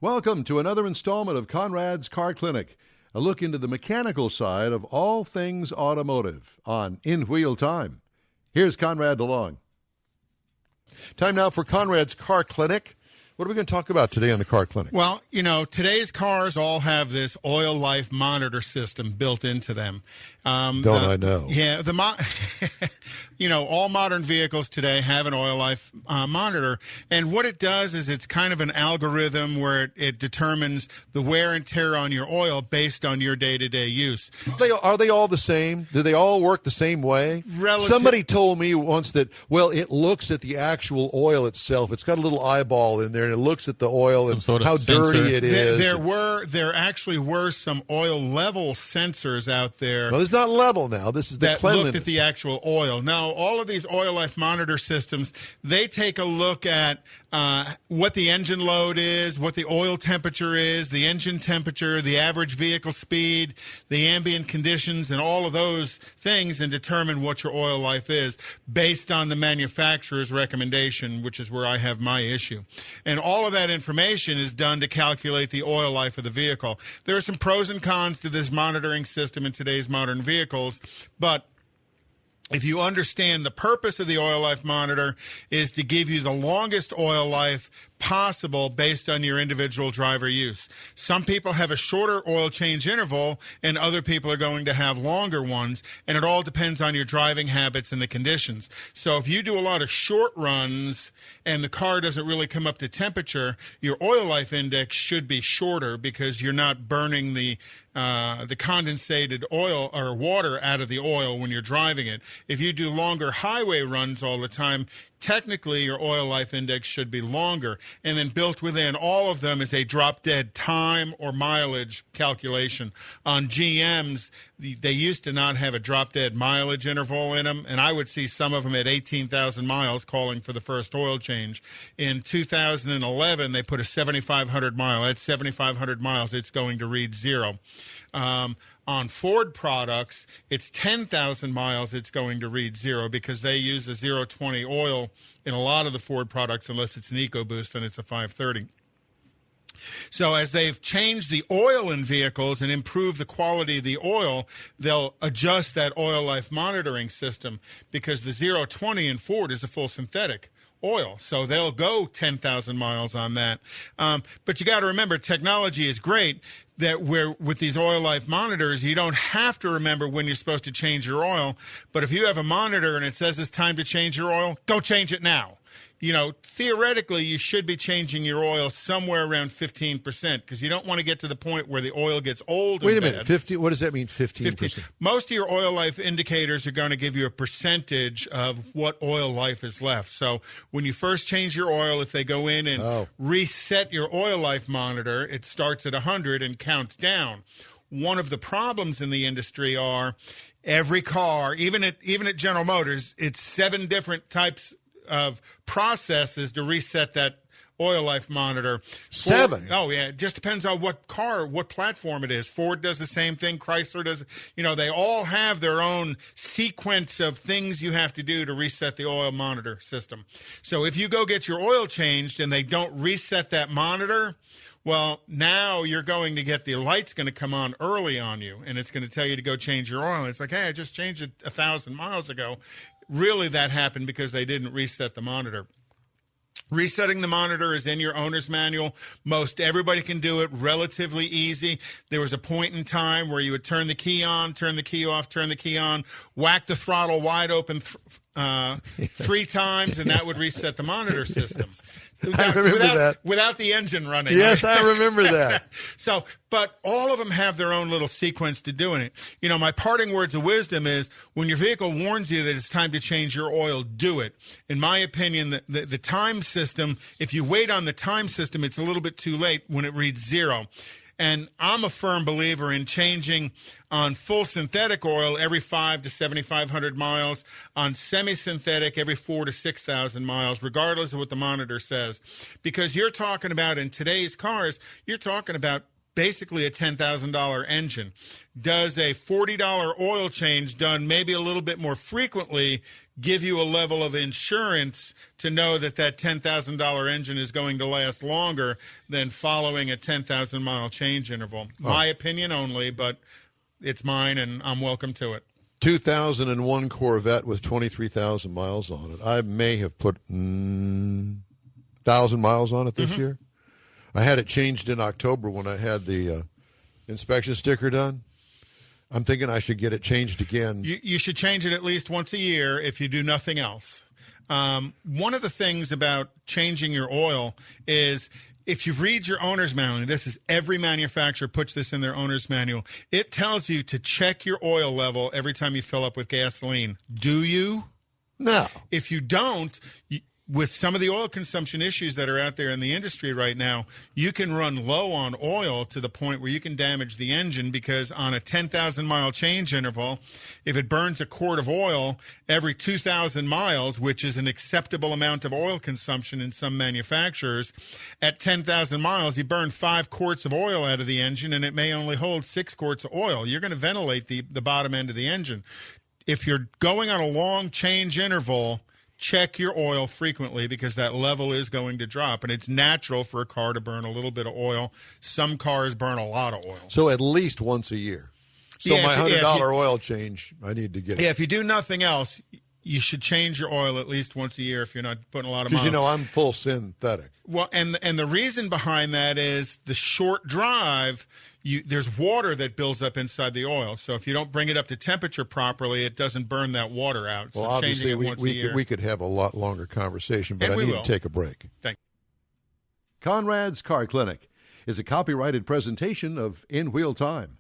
Welcome to another installment of Conrad's Car Clinic, a look into the mechanical side of all things automotive on In Wheel Time. Here's Conrad DeLong. Time now for Conrad's Car Clinic. What are we going to talk about today on the Car Clinic? Well, you know, today's cars all have this oil life monitor system built into them. I know? Yeah, all modern vehicles today have an oil life monitor, and what it does is it's kind of an algorithm where it determines the wear and tear on your oil based on your day-to-day use. Are they all the same? Do they all work the same way? Somebody told me once that, well, it looks at the actual oil itself. It's got a little eyeball in there, and it looks at the oil and how dirty it is. There actually were some oil level sensors out there. Well, it's not level now. This is the that cleanliness. Looked at the actual oil. Now, all of these oil life monitor systems, they take a look at what the engine load is, what the oil temperature is, the engine temperature, the average vehicle speed, the ambient conditions, and all of those things, and determine what your oil life is based on the manufacturer's recommendation, which is where I have my issue. And all of that information is done to calculate the oil life of the vehicle. There are some pros and cons to this monitoring system in today's modern vehicles, but if you understand the purpose of the oil life monitor is to give you the longest oil life possible based on your individual driver use. Some people have a shorter oil change interval and other people are going to have longer ones, and it all depends on your driving habits and the conditions. So if you do a lot of short runs and the car doesn't really come up to temperature, your oil life index should be shorter because you're not burning the condensated oil or water out of the oil when you're driving it. If you do longer highway runs all the time, technically your oil life index should be longer. And then built within all of them is a drop-dead time or mileage calculation. On GMs, they used to not have a drop-dead mileage interval in them, and I would see some of them at 18,000 miles calling for the first oil change. In 2011, they put a 7,500 mile. At 7,500 miles, it's going to read 0. On Ford products, it's 10,000 miles it's going to read 0 because they use a 020 oil in a lot of the Ford products unless it's an EcoBoost and it's a 530. So as they've changed the oil in vehicles and improved the quality of the oil, they'll adjust that oil life monitoring system because the 020 in Ford is a full synthetic oil. So they'll go 10,000 miles on that. But you got to remember, technology is great. That with these oil life monitors, you don't have to remember when you're supposed to change your oil. But if you have a monitor and it says it's time to change your oil, go change it now. You know, theoretically, you should be changing your oil somewhere around 15% because you don't want to get to the point where the oil gets old. Wait a minute, 50? What does that mean, 15%? Most of your oil life indicators are going to give you a percentage of what oil life is left. So when you first change your oil, if they go in and reset your oil life monitor, it starts at 100 and counts down. One of the problems in the industry are every car, even at General Motors, it's 7 different types of processes to reset that oil life monitor. 7? Oh, yeah. It just depends on what platform it is. Ford does the same thing. Chrysler does. They all have their own sequence of things you have to do to reset the oil monitor system. So if you go get your oil changed and they don't reset that monitor, well, now you're going to get the light's going to come on early on you, and it's going to tell you to go change your oil. It's like, hey, I just changed it 1,000 miles ago. Really, that happened because they didn't reset the monitor. Resetting the monitor is in your owner's manual. Most everybody can do it relatively easy. There was a point in time where you would turn the key on, turn the key off, turn the key on, whack the throttle wide open 3 times, and that would reset the monitor system. I remember that. Without the engine running. Yes, I remember that. But all of them have their own little sequence to doing it. My parting words of wisdom is when your vehicle warns you that it's time to change your oil, do it. In my opinion, the time system, if you wait on the time system, it's a little bit too late when it reads 0. And I'm a firm believer in changing on full synthetic oil every 5 to 7,500 miles, on semi-synthetic every 4 to 6,000 miles, regardless of what the monitor says. Because you're talking about, in today's cars, you're talking about basically a $10,000 engine. Does a $40 oil change done maybe a little bit more frequently give you a level of insurance to know that that $10,000 engine is going to last longer than following a 10,000-mile change interval? My opinion only, but it's mine, and I'm welcome to it. 2001 Corvette with 23,000 miles on it. I may have put 1,000 miles on it this year. I had it changed in October when I had the inspection sticker done. I'm thinking I should get it changed again. You should change it at least once a year if you do nothing else. One of the things about changing your oil is if you read your owner's manual, this is every manufacturer puts this in their owner's manual, it tells you to check your oil level every time you fill up with gasoline. Do you? No. If you don't, with some of the oil consumption issues that are out there in the industry right now, you can run low on oil to the point where you can damage the engine, because on a 10,000-mile change interval, if it burns a quart of oil every 2,000 miles, which is an acceptable amount of oil consumption in some manufacturers, at 10,000 miles, you burn 5 quarts of oil out of the engine, and it may only hold 6 quarts of oil. You're going to ventilate the bottom end of the engine. If you're going on a long change interval, check your oil frequently, because that level is going to drop, and it's natural for a car to burn a little bit of oil. Some cars burn a lot of oil. So at least once a year. So my $100 oil change, I need to get it. Yeah, if you do nothing else, you should change your oil at least once a year if you're not putting a lot of miles. Because, I'm full synthetic. Well, and the reason behind that is the short drive, there's water that builds up inside the oil. So if you don't bring it up to temperature properly, it doesn't burn that water out. So well, obviously, we could have a lot longer conversation, but I need to take a break. Thank you. Conrad's Car Clinic is a copyrighted presentation of In Wheel Time.